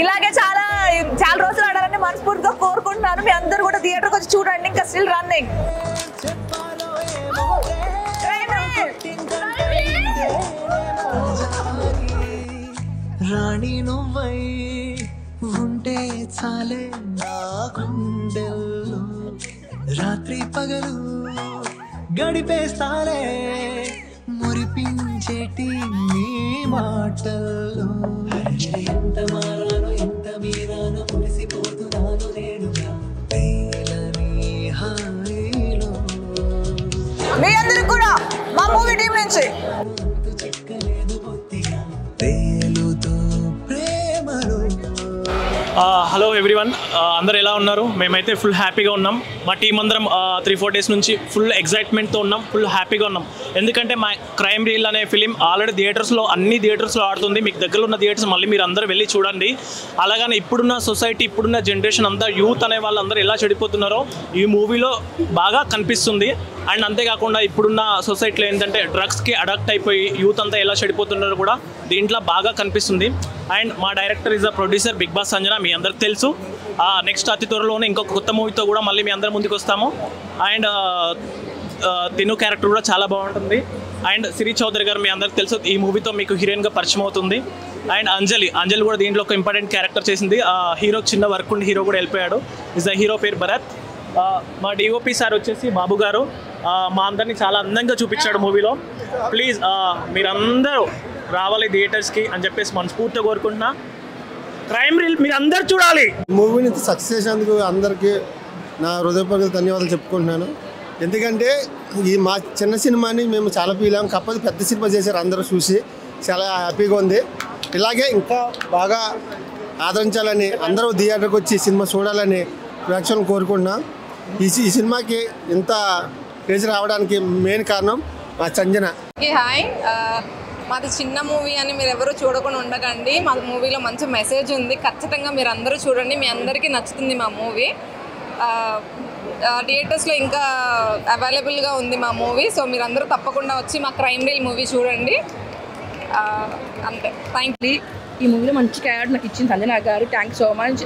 ఇలాగే చాలా చాలా రోజులు ఆడాలని మనస్ఫూర్తిగా కోరుకుంటున్నాను. మీ అందరూ కూడా థియేటర్కి వచ్చి చూడండి. ఇంకా స్టిల్ రన్నింగ్. రాణి నువ్వై ఉంటే చాలే నా గుండెల్లో రాత్రి పగలు గడిపేస్తాలే మురిపించేటి నీ మాటల్లో ఎంత మారాను ఎంత మీరాను మురిసిపోతున్నాను నేనుగా తేలని హాయిలో. మీ అందరూ కూడా మా మూవీ టీం నుంచి హలో ఎవ్రీవన్, అందరు ఎలా ఉన్నారు? మేమైతే ఫుల్ హ్యాపీగా ఉన్నాం. మా టీం అందరం 3-4 డేస్ నుంచి ఫుల్ ఎగ్జైట్మెంట్తో ఉన్నాం, ఫుల్ హ్యాపీగా ఉన్నాం. ఎందుకంటే మా క్రైమ్ రీల్ అనే ఫిలిం ఆల్రెడీ థియేటర్స్లో అన్ని థియేటర్స్లో ఆడుతుంది. మీకు దగ్గరలో ఉన్న థియేటర్స్ మళ్ళీ మీరు అందరూ వెళ్ళి చూడండి. అలాగనే ఇప్పుడున్న సొసైటీ, ఇప్పుడున్న జనరేషన్ అంతా యూత్ అనే వాళ్ళందరూ ఎలా చెడిపోతున్నారో ఈ మూవీలో బాగా కనిపిస్తుంది. అండ్ అంతేకాకుండా ఇప్పుడున్న సొసైటీలో ఏంటంటే డ్రగ్స్కి అడాక్ట్ అయిపోయి యూత్ అంతా ఎలా చెడిపోతున్నారో కూడా దీంట్లో బాగా కనిపిస్తుంది. అండ్ మా director is a producer Bigg Boss Sanjana, మీ అందరికి తెలుసు. నెక్స్ట్ అతి త్వరలోనే ఇంకొక కొత్త మూవీతో కూడా మళ్ళీ మీ అందరి ముందుకు వస్తాము. అండ్ తిను క్యారెక్టర్ కూడా చాలా బాగుంటుంది. అండ్ సిరి చౌదరి గారు మీ అందరికి తెలుసు, ఈ మూవీతో మీకు హీరోయిన్గా పరిచయం అవుతుంది. అండ్ అంజలి కూడా దీంట్లో ఒక ఇంపార్టెంట్ క్యారెక్టర్ చేసింది. హీరోకి చిన్న వర్క్ ఉండి హీరో కూడా వెళ్ళిపోయాడు. ఇస్ ద హీరో పేరు భరత్. మా డిఓపి సార్ వచ్చేసి బాబు గారు మా అందరినీ చాలా అందంగా చూపించాడు మూవీలో. ప్లీజ్ మీరందరూ రావాలి థియేటర్స్కి అని చెప్పేసి మనస్ఫూర్తిగా కోరుకుంటున్నా. క్రైమ్ రీల్ మీరు అందరు చూడాలి. మూవీని సక్సెస్ చేసినందుకు అందరికీ నా హృదయపూర్వక ధన్యవాదాలు చెప్పుకుంటున్నాను. ఎందుకంటే ఈ మా చిన్న సినిమాని మేము చాలా ఫీల్ అయ్యాం. కాకపోతే పెద్ద సినిమా చేశారు, అందరూ చూసి చాలా హ్యాపీగా ఉంది. ఇలాగే ఇంకా బాగా ఆదరించాలని, అందరూ థియేటర్కి వచ్చి సినిమా చూడాలని ప్రేక్షకులను కోరుకుంటున్నాం. ఈ సినిమాకి ఇంత క్రేజ్ రావడానికి మెయిన్ కారణం మా సంజన. హాయ్, మాది చిన్న మూవీ అని మీరు ఎవరు చూడకుండా ఉండకండి. మా మూవీలో మంచి మెసేజ్ ఉంది, ఖచ్చితంగా మీరు అందరూ చూడండి. మీ అందరికీ నచ్చుతుంది మా మూవీ. థియేటర్స్లో ఇంకా అవైలబుల్గా ఉంది మా మూవీ. సో మీరు అందరూ తప్పకుండా వచ్చి మా క్రైమ్ రీల్ మూవీ చూడండి. అంతే, థ్యాంక్ యూ. ఈ మూవీలో మంచి క్యారెక్టర్ నాకు ఇచ్చింది సంజన గారు. Thanks so much.